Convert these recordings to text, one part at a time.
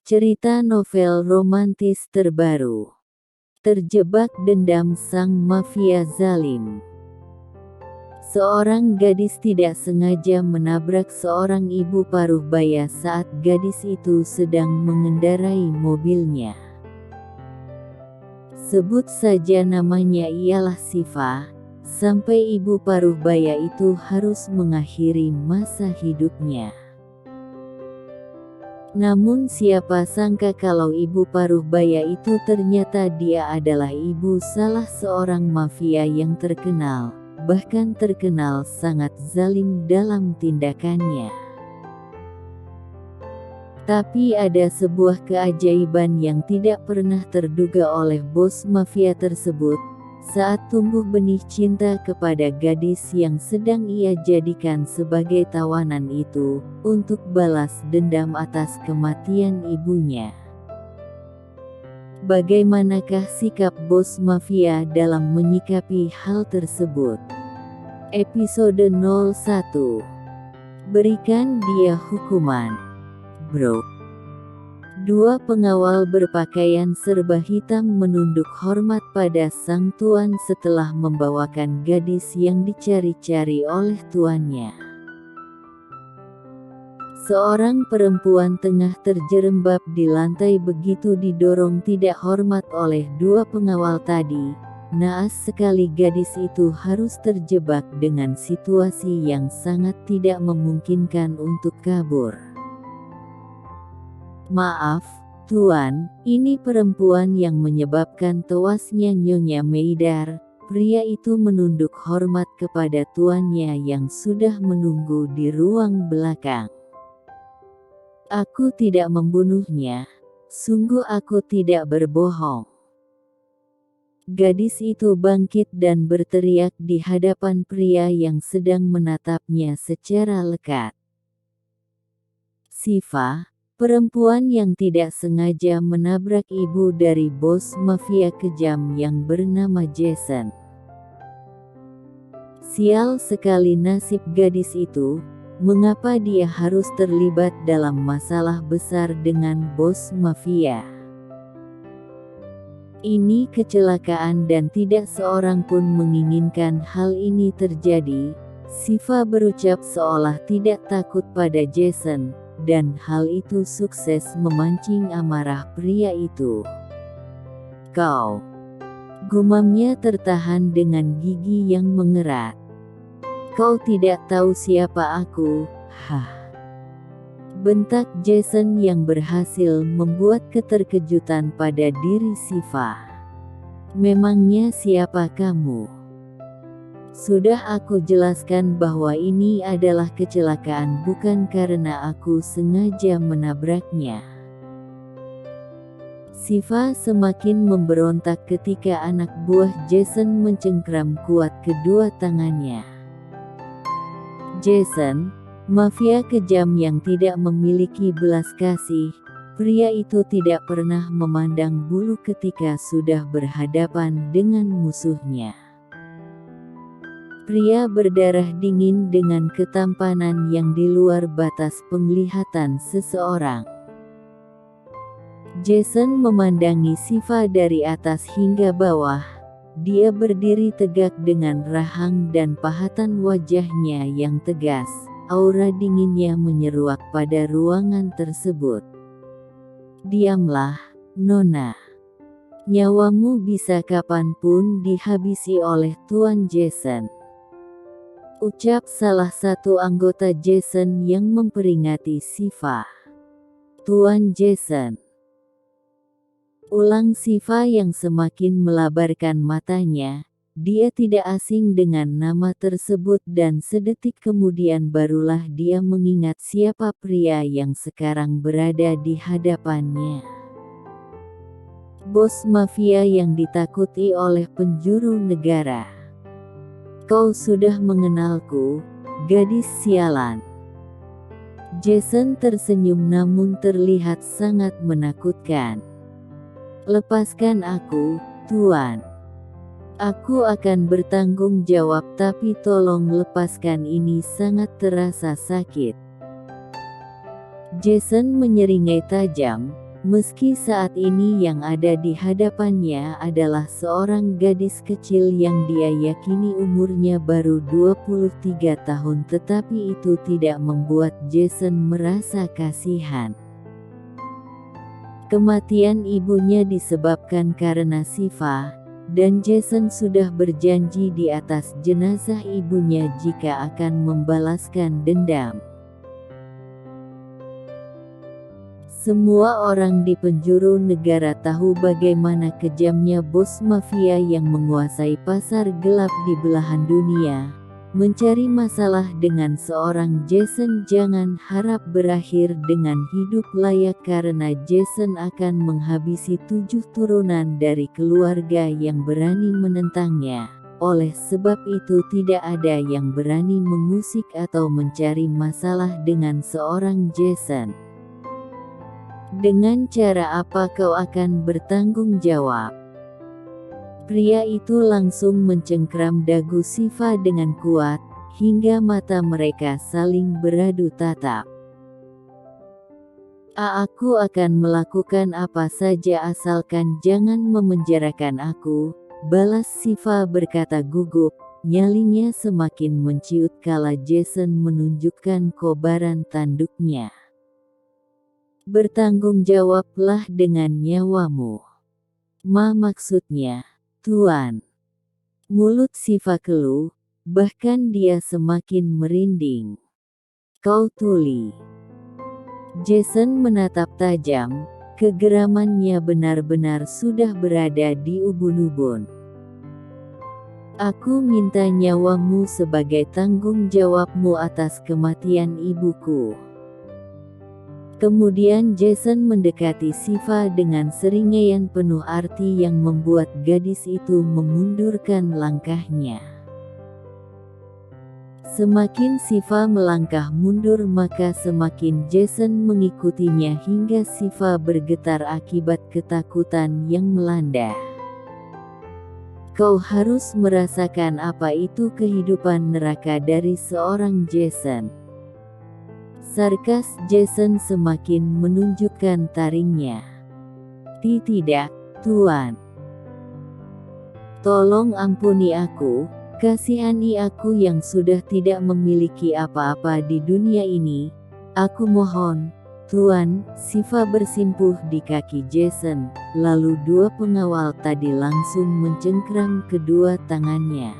Cerita novel romantis terbaru. Terjebak dendam sang mafia zalim. Seorang gadis tidak sengaja menabrak seorang ibu paruh baya saat gadis itu sedang mengendarai mobilnya. Sebut saja namanya, ialah Siva. Sampai ibu paruh baya itu harus mengakhiri masa hidupnya. Namun siapa sangka kalau ibu paruh baya itu ternyata dia adalah ibu salah seorang mafia yang terkenal, bahkan terkenal sangat zalim dalam tindakannya. Tapi ada sebuah keajaiban yang tidak pernah terduga oleh bos mafia tersebut, saat tumbuh benih cinta kepada gadis yang sedang ia jadikan sebagai tawanan itu, untuk balas dendam atas kematian ibunya. Bagaimanakah sikap bos mafia dalam menyikapi hal tersebut? Episode 01. Berikan dia hukuman, bro. Dua pengawal berpakaian serba hitam menunduk hormat pada sang tuan setelah membawakan gadis yang dicari-cari oleh tuannya. Seorang perempuan tengah terjerembab di lantai begitu didorong tidak hormat oleh dua pengawal tadi. Naas sekali gadis itu harus terjebak dengan situasi yang sangat tidak memungkinkan untuk kabur. Maaf, Tuan, ini perempuan yang menyebabkan tewasnya Nyonya Meidar. Pria itu menunduk hormat kepada tuannya yang sudah menunggu di ruang belakang. Aku tidak membunuhnya. Sungguh aku tidak berbohong. Gadis itu bangkit dan berteriak di hadapan pria yang sedang menatapnya secara lekat. Siva, perempuan yang tidak sengaja menabrak ibu dari bos mafia kejam yang bernama Jason. Sial sekali nasib gadis itu, mengapa dia harus terlibat dalam masalah besar dengan bos mafia? Ini kecelakaan dan tidak seorang pun menginginkan hal ini terjadi. Siva berucap seolah tidak takut pada Jason. Dan hal itu sukses memancing amarah pria itu. Kau, gumamnya tertahan dengan gigi yang mengerat. Kau tidak tahu siapa aku, hah? Bentak Jason yang berhasil membuat keterkejutan pada diri Siva. Memangnya siapa kamu? Sudah aku jelaskan bahwa ini adalah kecelakaan bukan karena aku sengaja menabraknya. Siva semakin memberontak ketika anak buah Jason mencengkram kuat kedua tangannya. Jason, mafia kejam yang tidak memiliki belas kasih, pria itu tidak pernah memandang bulu ketika sudah berhadapan dengan musuhnya. Pria berdarah dingin dengan ketampanan yang di luar batas penglihatan seseorang. Jason memandangi Siva dari atas hingga bawah. Dia berdiri tegak dengan rahang dan pahatan wajahnya yang tegas. Aura dinginnya menyeruak pada ruangan tersebut. Diamlah, Nona. Nyawamu bisa kapanpun dihabisi oleh Tuan Jason. Ucap salah satu anggota Jason yang memperingati Siva. Tuan Jason. Ulang Siva yang semakin melebarkan matanya. Dia tidak asing dengan nama tersebut dan sedetik kemudian barulah dia mengingat siapa pria yang sekarang berada di hadapannya. Bos mafia yang ditakuti oleh penjuru negara. Kau sudah mengenalku, gadis sialan. Jason tersenyum namun terlihat sangat menakutkan. Lepaskan aku, Tuan. Aku akan bertanggung jawab tapi tolong lepaskan, ini sangat terasa sakit. Jason menyeringai tajam, Meski saat ini yang ada di hadapannya adalah seorang gadis kecil yang dia yakini umurnya baru 23 tahun, tetapi itu tidak membuat Jason merasa kasihan. Kematian ibunya disebabkan karena Shiva, dan Jason sudah berjanji di atas jenazah ibunya jika akan membalaskan dendam. Semua orang di penjuru negara tahu bagaimana kejamnya bos mafia yang menguasai pasar gelap di belahan dunia. Mencari masalah dengan seorang Jason jangan harap berakhir dengan hidup layak, karena Jason akan menghabisi 7 turunan dari keluarga yang berani menentangnya. Oleh sebab itu tidak ada yang berani mengusik atau mencari masalah dengan seorang Jason. Dengan cara apa kau akan bertanggung jawab? Pria itu langsung mencengkram dagu Shiva dengan kuat, hingga mata mereka saling beradu tatap. Aku akan melakukan apa saja asalkan jangan memenjarakan aku, balas Shiva berkata gugup, nyalinya semakin menciut kala Jason menunjukkan kobaran tanduknya. Bertanggung jawablah dengan nyawamu. Maksudnya, Tuan. Mulut Shiva keluh, bahkan dia semakin merinding. Kau tuli. Jason menatap tajam, kegeramannya benar-benar sudah berada di ubun-ubun. Aku minta nyawamu sebagai tanggung jawabmu atas kematian ibuku. Kemudian Jason mendekati Shiva dengan seringaian penuh arti yang membuat gadis itu memundurkan langkahnya. Semakin Shiva melangkah mundur maka semakin Jason mengikutinya hingga Shiva bergetar akibat ketakutan yang melanda. Kau harus merasakan apa itu kehidupan neraka dari seorang Jason. Sarkas Jason semakin menunjukkan taringnya. Tidak, Tuan. Tolong ampuni aku, kasihani aku yang sudah tidak memiliki apa-apa di dunia ini. Aku mohon, Tuan. Shiva bersimpuh di kaki Jason, lalu 2 pengawal tadi langsung mencengkram kedua tangannya.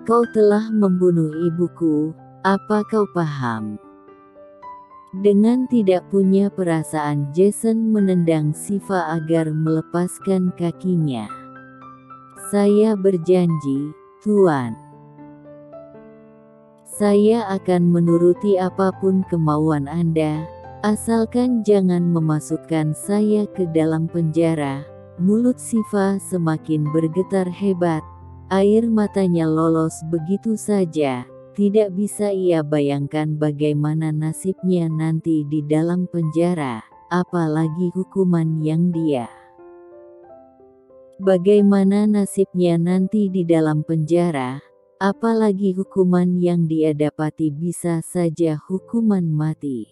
Kau telah membunuh ibuku, apa kau paham? Dengan tidak punya perasaan Jason menendang Shiva agar melepaskan kakinya. Saya berjanji, Tuan. Saya akan menuruti apapun kemauan Anda, asalkan jangan memasukkan saya ke dalam penjara. Mulut Shiva semakin bergetar hebat, air matanya lolos begitu saja. Tidak bisa ia bayangkan bagaimana nasibnya nanti di dalam penjara, apalagi hukuman yang dia. Bagaimana nasibnya nanti di dalam penjara, apalagi hukuman yang dia dapati bisa saja hukuman mati.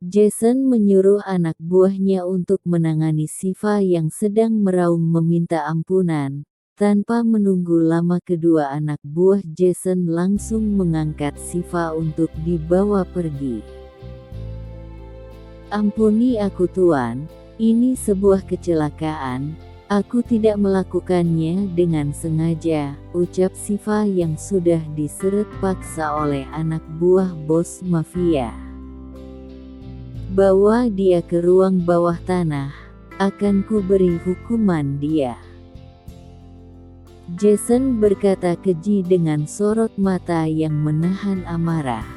Jason menyuruh anak buahnya untuk menangani Shiva yang sedang meraung meminta ampunan. Tanpa menunggu lama kedua anak buah Jason langsung mengangkat Shiva untuk dibawa pergi. Ampuni aku Tuan, ini sebuah kecelakaan, aku tidak melakukannya dengan sengaja, ucap Shiva yang sudah diseret paksa oleh anak buah bos mafia. Bawa dia ke ruang bawah tanah, akan ku beri hukuman dia. Jason berkata keji dengan sorot mata yang menahan amarah.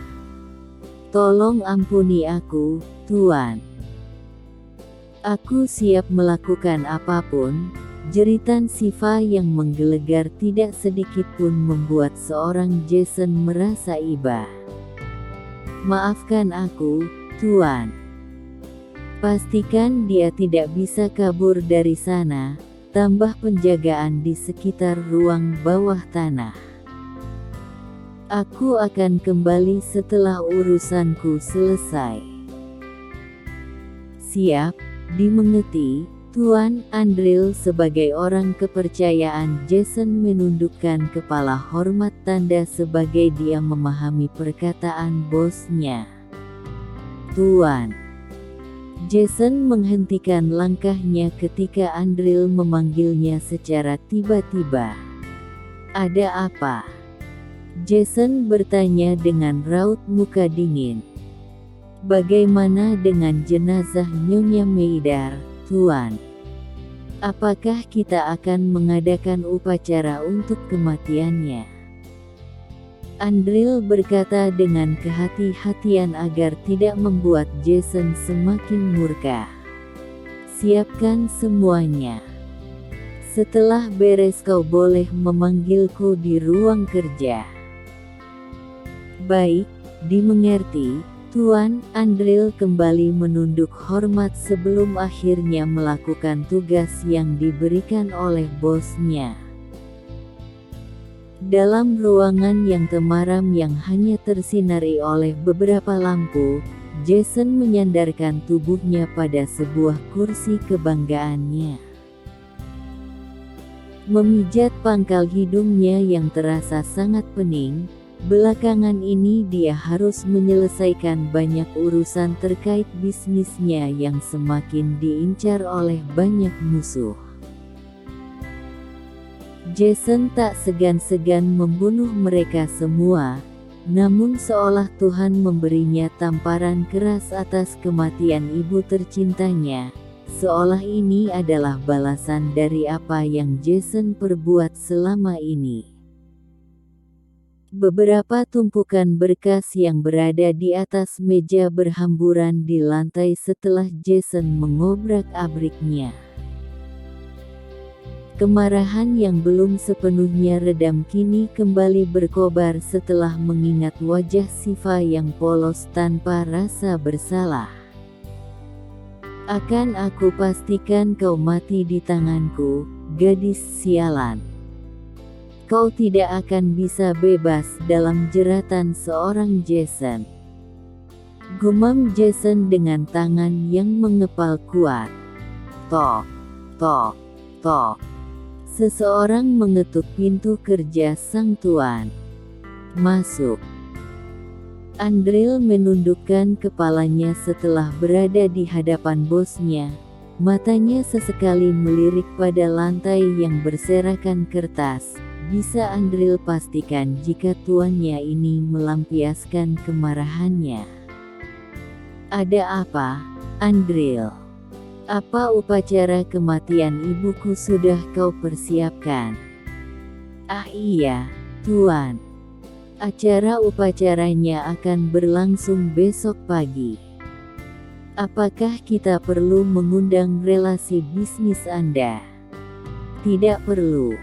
Tolong ampuni aku, Tuan. Aku siap melakukan apapun. Jeritan Shiva yang menggelegar tidak sedikit pun membuat seorang Jason merasa iba. Maafkan aku, Tuan. Pastikan dia tidak bisa kabur dari sana. Tambah penjagaan di sekitar ruang bawah tanah. Aku akan kembali setelah urusanku selesai. Siap, dimengerti, Tuan. Andrew sebagai orang kepercayaan Jason menundukkan kepala hormat tanda sebagai dia memahami perkataan bosnya. Tuan. Jason menghentikan langkahnya ketika Andrew memanggilnya secara tiba-tiba. Ada apa? Jason bertanya dengan raut muka dingin. Bagaimana dengan jenazah Nyonya Meidar, Tuan? Apakah kita akan mengadakan upacara untuk kematiannya? Andrew berkata dengan kehati-hatian agar tidak membuat Jason semakin murka. Siapkan semuanya. Setelah beres kau boleh memanggilku di ruang kerja. Baik, dimengerti, Tuan. Andrew kembali menunduk hormat sebelum akhirnya melakukan tugas yang diberikan oleh bosnya. Dalam ruangan yang temaram yang hanya tersinari oleh beberapa lampu, Jason menyandarkan tubuhnya pada sebuah kursi kebanggaannya. Memijat pangkal hidungnya yang terasa sangat pening. Belakangan ini dia harus menyelesaikan banyak urusan terkait bisnisnya yang semakin diincar oleh banyak musuh. Jason tak segan-segan membunuh mereka semua, namun seolah Tuhan memberinya tamparan keras atas kematian ibu tercintanya, seolah ini adalah balasan dari apa yang Jason perbuat selama ini. Beberapa tumpukan berkas yang berada di atas meja berhamburan di lantai setelah Jason mengobrak-abriknya. Kemarahan yang belum sepenuhnya redam kini kembali berkobar setelah mengingat wajah Siva yang polos tanpa rasa bersalah. Akan aku pastikan kau mati di tanganku, gadis sialan. Kau tidak akan bisa bebas dalam jeratan seorang Jason. Gumam Jason dengan tangan yang mengepal kuat. Tok, tok, tok. Seseorang mengetuk pintu kerja sang tuan. Masuk. Andrew menundukkan kepalanya setelah berada di hadapan bosnya. Matanya sesekali melirik pada lantai yang berserakan kertas. Bisa Andrew pastikan jika tuannya ini melampiaskan kemarahannya. Ada apa, Andrew? Apa upacara kematian ibuku sudah kau persiapkan? Ah iya, Tuan. Acara upacaranya akan berlangsung besok pagi. Apakah kita perlu mengundang relasi bisnis Anda? Tidak perlu.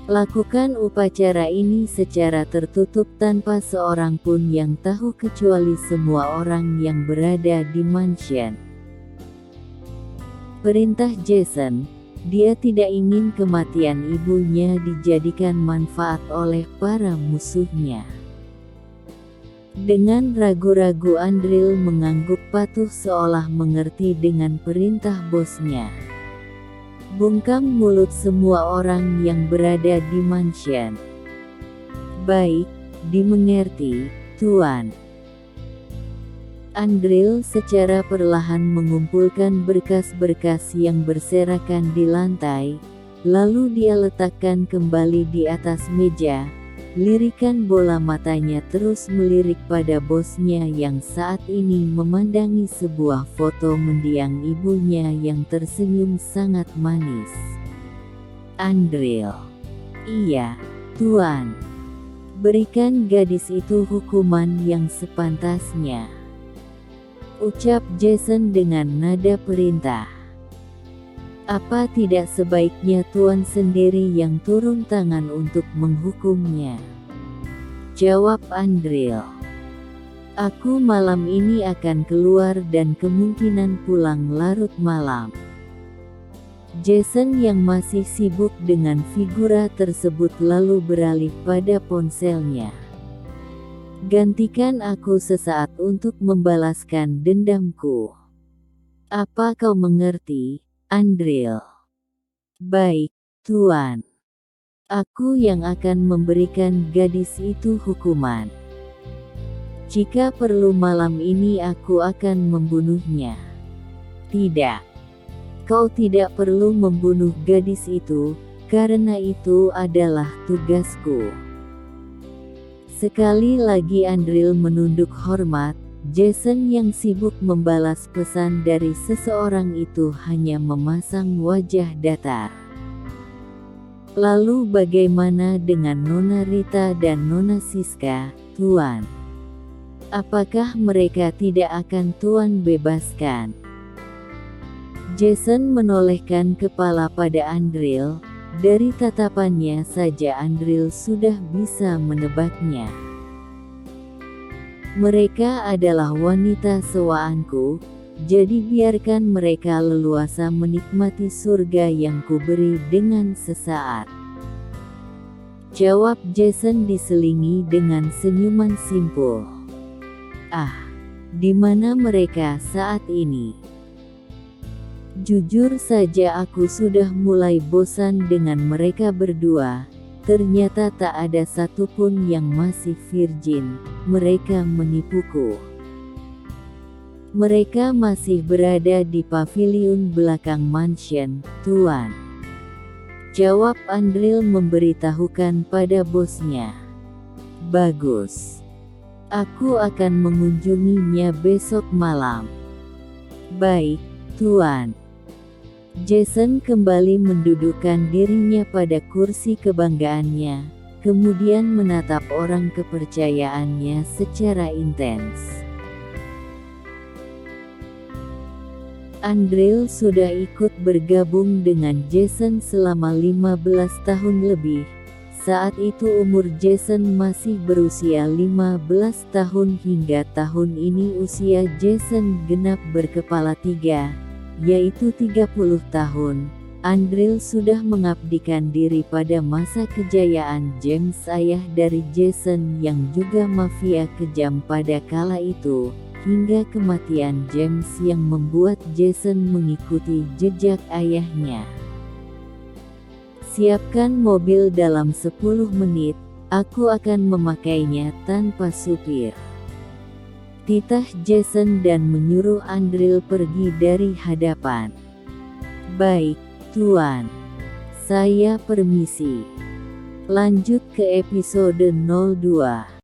Lakukan upacara ini secara tertutup tanpa seorang pun yang tahu kecuali semua orang yang berada di mansion. Perintah Jason, dia tidak ingin kematian ibunya dijadikan manfaat oleh para musuhnya. Dengan ragu-ragu Andrew mengangguk patuh seolah mengerti dengan perintah bosnya. Bungkam mulut semua orang yang berada di mansion. Baik, dimengerti, Tuan. Andrew secara perlahan mengumpulkan berkas-berkas yang berserakan di lantai, lalu dia letakkan kembali di atas meja. Lirikan bola matanya terus melirik pada bosnya yang saat ini memandangi sebuah foto mendiang ibunya yang tersenyum sangat manis. Andrew. Iya, Tuan. Berikan gadis itu hukuman yang sepantasnya. Ucap Jason dengan nada perintah. Apa tidak sebaiknya Tuan sendiri yang turun tangan untuk menghukumnya? Jawab Andrew. Aku malam ini akan keluar dan kemungkinan pulang larut malam. Jason yang masih sibuk dengan figura tersebut lalu beralih pada ponselnya. Gantikan aku sesaat untuk membalaskan dendamku. Apa kau mengerti, Andril? Baik, Tuan. Aku yang akan memberikan gadis itu hukuman. Jika perlu malam ini aku akan membunuhnya. Tidak. Kau tidak perlu membunuh gadis itu, karena itu adalah tugasku. Sekali lagi Andril menunduk hormat. Jason yang sibuk membalas pesan dari seseorang itu hanya memasang wajah datar. Lalu bagaimana dengan Nona Rita dan Nona Siska, Tuan? Apakah mereka tidak akan Tuan bebaskan? Jason menolehkan kepala pada Andril. Dari tatapannya saja Andril sudah bisa menebaknya. Mereka adalah wanita sewaanku, jadi biarkan mereka leluasa menikmati surga yang kuberi dengan sesaat. Jawab Jason diselingi dengan senyuman simpul. Ah, di mana mereka saat ini? Jujur saja aku sudah mulai bosan dengan mereka berdua. Ternyata tak ada satupun yang masih virgin. Mereka menipuku. Mereka masih berada di paviliun belakang mansion, Tuan. Jawab Andril memberitahukan pada bosnya. Bagus. Aku akan mengunjunginya besok malam. Baik, Tuan. Jason kembali mendudukkan dirinya pada kursi kebanggaannya, kemudian menatap orang kepercayaannya secara intens. Andril sudah ikut bergabung dengan Jason selama 15 tahun lebih. Saat itu umur Jason masih berusia 15 tahun hingga tahun ini usia Jason genap berkepala 3. Yaitu 30 tahun, Andril sudah mengabdikan diri pada masa kejayaan James ayah dari Jason yang juga mafia kejam pada kala itu, hingga kematian James yang membuat Jason mengikuti jejak ayahnya. Siapkan mobil dalam 10 menit, aku akan memakainya tanpa supir. Titah Jason dan menyuruh Andril pergi dari hadapan. Baik, Tuan. Saya permisi. Lanjut ke episode 02.